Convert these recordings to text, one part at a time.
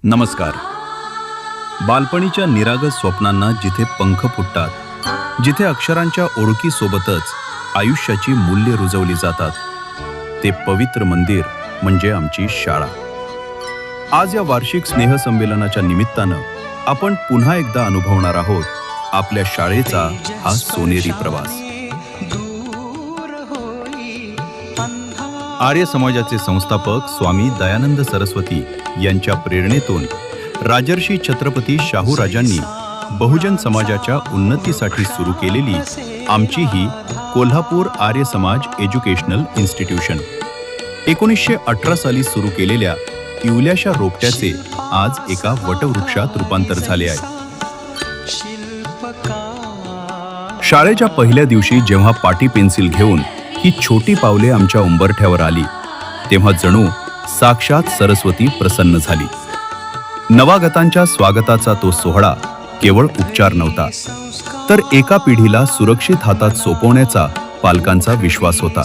नमस्कार. बालपणीच्या निरागस स्वप्नांना जिथे पंख फुटतात, जिथे अक्षरांच्या ओळखीसोबतच आयुष्याची मूल्ये रुजवली जातात, ते पवित्र मंदिर म्हणजे आमची शाळा. आज या वार्षिक स्नेहसंमेलनाच्या निमित्तानं आपण पुन्हा एकदा अनुभवणार आहोत आपल्या शाळेचा हा सोनेरी प्रवास. आर्य समाजाचे संस्थापक स्वामी दयानंद सरस्वती यांच्या प्रेरणेतून राजर्षी छत्रपती शाहू राजांनी बहुजन समाजाच्या उन्नतीसाठी सुरू केलेली आमची ही कोल्हापूर आर्य समाज एज्युकेशनल इन्स्टिट्यूशन 1918 साली सुरू केलेल्या इवल्याशा रोपट्याचे आज एका वटवृक्षात रूपांतर झाले आहे. शाळेच्या पहिल्या दिवशी जेव्हा पाटी पेन्सिल घेऊन ही छोटी पावले आमच्या उंबरठ्यावर आली, तेव्हा जणू साक्षात सरस्वती प्रसन्न झाली. नवागतांच्या स्वागताचा तो सोहळा केवळ उपचार नव्हता, तर एका पिढीला सुरक्षित हातात सोपवण्याचा पालकांचा विश्वास होता.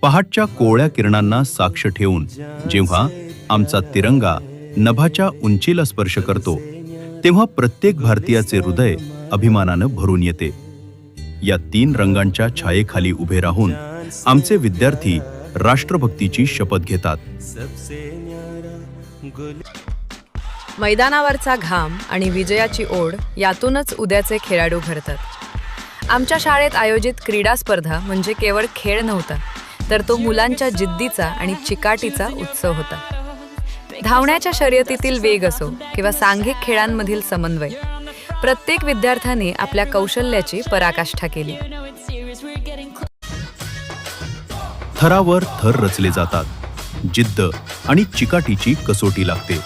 पहाटच्या कोवळ्या किरणांना साक्ष ठेवून जेव्हा आमचा तिरंगा नभाच्या उंचीला स्पर्श करतो, तेव्हा प्रत्येक भारतीयाचे हृदय अभिमानानं भरून येते. या 3 रंगांच्या छायेखाली उभे राहून आमचे विद्यार्थी राष्ट्रभक्तीची शपथ घेतात. मैदानावरचा घाम आणि विजयाची ओढ यातूनच उद्याचे खेळाडू घडतात. आमच्या शाळेत आयोजित क्रीडा स्पर्धा म्हणजे केवळ खेळ नव्हता, तर तो मुलांच्या जिद्दीचा आणि चिकाटीचा उत्सव होता. धावण्याच्या शर्यतीतील वेग असो किंवा सांघिक खेळांमधील समन्वय, प्रत्येक विद्यार्थ्याने आपल्या कौशल्याची पराकाष्ठा केली. थरावर थर रचले जातात. जिद्द आणि चिकाटीची कसोटी लागते.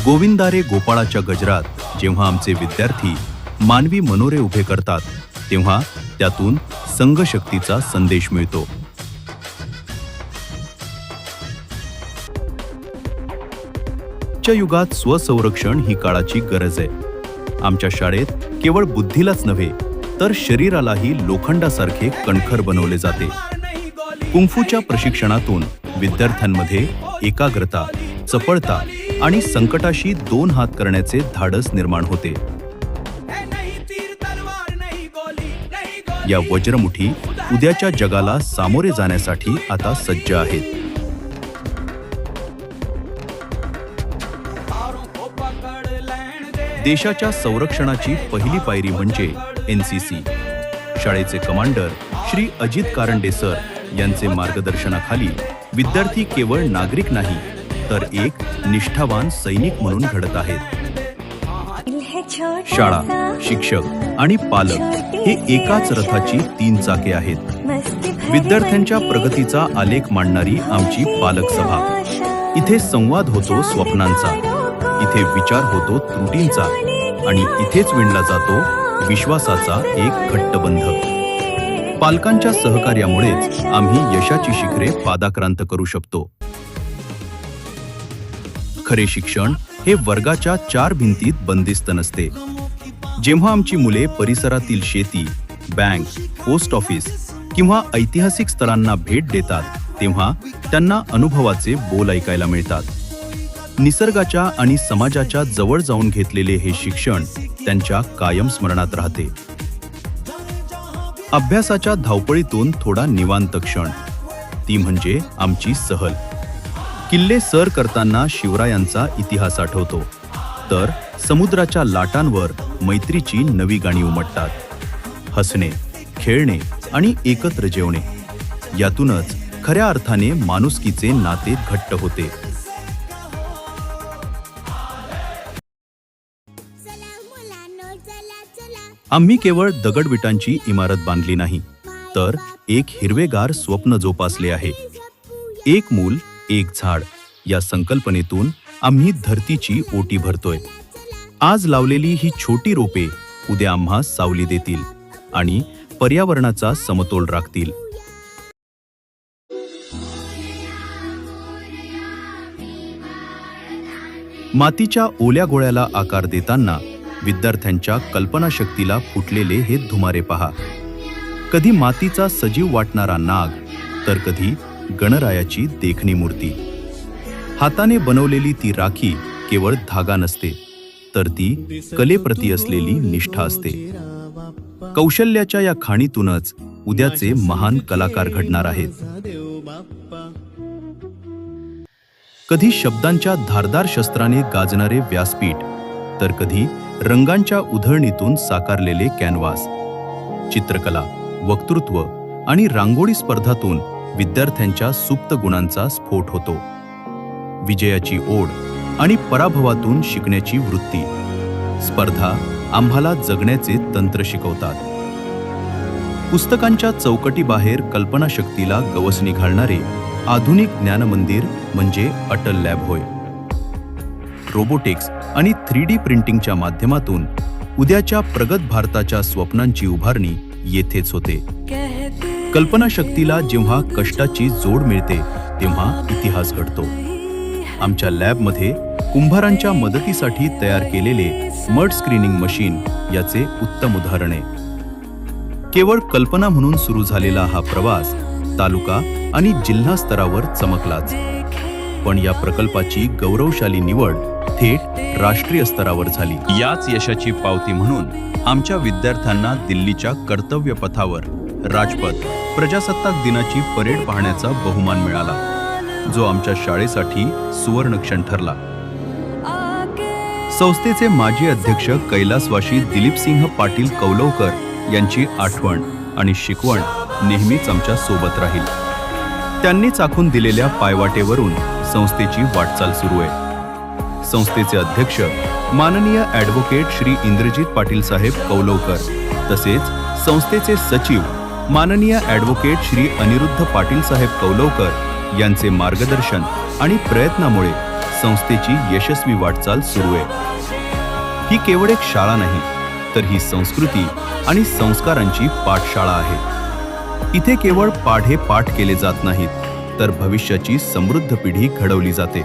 गोविंदा रे गोपाळाच्या गजरात जेव्हा आमचे विद्यार्थी मानवी मनोरे उभे करतात, तेव्हा त्यातून संघशक्तीचा संदेश मिळतो. आजच्या युगात स्वसंरक्षण ही काळाची गरज आहे. आमच्या शाळेत केवळ बुद्धीलाच नव्हे, तर शरीरालाही लोखंडासारखे कणखर बनवले जाते. कुंफूच्या प्रशिक्षणातून विद्यार्थ्यांमध्ये एकाग्रता, चपळता आणि संकटाशी 2 हात करण्याचे धाडस निर्माण होते. या वज्रमुठी उद्याच्या जगाला सामोरे जाण्यासाठी आता सज्ज आहेत. देशाच्या संरक्षणाची पहिली पायरी म्हणजे NCC. शाळेचे कमांडर श्री अजित कारंडे सर यांचे मार्गदर्शनाखाली विद्यार्थी केवळ नागरिक नाही, तर एक निष्ठावान सैनिक म्हणून घडत आहेत. शाळा, शिक्षक आणि पालक हे एकाच रथाची 3 चाके आहेत. विद्यार्थ्यांच्या प्रगतीचा आलेख मांडणारी आमची पालक सभा. इथे संवाद होतो स्वप्नांचा, इथे विचार होतो त्रुटींचा, आणि इथेच विणला जातो विश्वासाचा एक घट्ट बंध. पालकांच्या सहकार्यामुळेच आम्ही यशाची शिखरे पादाक्रांत करू शकतो. खरे शिक्षण हे वर्गाच्या 4 भिंतीत बंदिस्त नसते. जेव्हा आमची मुले परिसरातील शेती, बँक, पोस्ट ऑफिस किंवा ऐतिहासिक स्थळांना भेट देतात, तेव्हा त्यांना अनुभवाचे बोल ऐकायला मिळतात. निसर्गाच्या आणि समाजाच्या जवळ जाऊन घेतलेले हे शिक्षण त्यांच्या कायम स्मरणात राहते. अभ्यासाच्या धावपळीतून थोडा निवांत क्षण, ती म्हणजे आमची सहल. किल्ले सर करताना शिवरायांचा इतिहास आठवतो, तर समुद्राच्या लाटांवर मैत्रीची नवी गाणी उमटतात. हसणे, खेळणे आणि एकत्र जेवणे, यातूनच खऱ्या अर्थाने माणुसकीचे नाते घट्ट होते. आम्ही केवळ दगडविटांची इमारत बांधली नाही, तर एक हिरवेगार स्वप्न जोपासले आहे. एक मूल एक झाड या संकल्पनेतून आम्ही धरतीची ओटी भरतोय. आज लावलेली ही छोटी रोपे उद्या आम्हा सावली देतील आणि पर्यावरणाचा समतोल राखतील. मातीच्या ओल्या गोळ्याला आकार देताना विद्यार्थ्यांच्या कल्पनाशक्तीला फुटलेले हे धुमारे पहा. कधी मातीचा सजीव वाटणारा नाग, तर कधी गणरायाची देखणी मूर्ती. हाताने बनवलेली ती राखी केवळ धागा नसते, तर ती कलेप्रती असलेली निष्ठा असते. कौशल्याच्या या खाणीतूनच उद्याचे महान कलाकार घडणार आहेत. कधी शब्दांच्या धारदार शस्त्राने गाजणारे व्यासपीठ, तर कधी रंगांच्या उधळणीतून साकारलेले कॅनव्हास. चित्रकला, वक्तृत्व आणि रांगोळी स्पर्धातून विद्यार्थ्यांच्या सुप्त गुणांचा स्फोट होतो. विजयाची ओढ आणि पराभवातून शिकण्याची वृत्ती. स्पर्धा आम्हाला जगण्याचे तंत्र शिकवतात. पुस्तकांच्या चौकटीबाहेर कल्पनाशक्तीला गवसणी घालणारे आधुनिक ज्ञानमंदिर म्हणजे अटल लॅब होय. रोबोटिक्स आणि 3D प्रिंटिंगच्या माध्यमातून उद्याच्या प्रगत भारताच्या स्वप्नांची उभारणी येथेच होते. कल्पनाशक्तीला जेव्हा कष्टाची जोड मिळते तेव्हा इतिहास घडतो. आमच्या लॅबमध्ये कुंभारांच्या मदतीसाठी तयार केलेले मड स्क्रीनिंग मशीन याचे उत्तम उदाहरण आहे. केवळ कल्पना म्हणून सुरू झालेला हा प्रवास तालुका आणि जिल्हा स्तरावर चमकलाच. पण या प्रकल्पाची गौरवशाली निवड थेट राष्ट्रीय स्तरावर झाली. याच यशाची पावती म्हणून आमच्या विद्यार्थ्यांना दिल्लीच्या कर्तव्य पथावर राजपथ प्रजासत्ताक दिनाची परेड पाहण्याचा बहुमान मिळाला, जो आमच्या शाळेसाठी सुवर्णक्षण ठरला. संस्थेचे माजी अध्यक्ष कैलासवासी दिलीपसिंह पाटील कौलवकर यांची आठवण आणि शिकवण नेहमीच आमच्या सोबत राहील. त्यांनीच आखून दिलेल्या पायवाटेवरून संस्थेची वाटचाल सुरू आहे. संस्थेचे अध्यक्ष माननीय ॲडव्होकेट श्री इंद्रजित पाटील साहेब कौलवकर, तसेच संस्थेचे सचिव माननीय ॲडव्होकेट श्री अनिरुद्ध पाटील साहेब कौलवकर यांचे मार्गदर्शन आणि प्रयत्नामुळे संस्थेची यशस्वी वाटचाल सुरू आहे. ही केवळ एक शाळा नाही, तर ही संस्कृती आणि संस्कारांची पाठशाळा आहे. इथे केवळ पाढे पाठ केले जात नाहीत, तर भविष्याची समृद्ध पिढी घडवली जाते.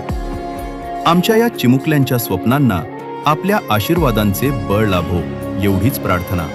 आमच्या या चिमुकल्यांच्या स्वप्नांना आपल्या आशीर्वादांचे बळ लाभो, एवढीच प्रार्थना.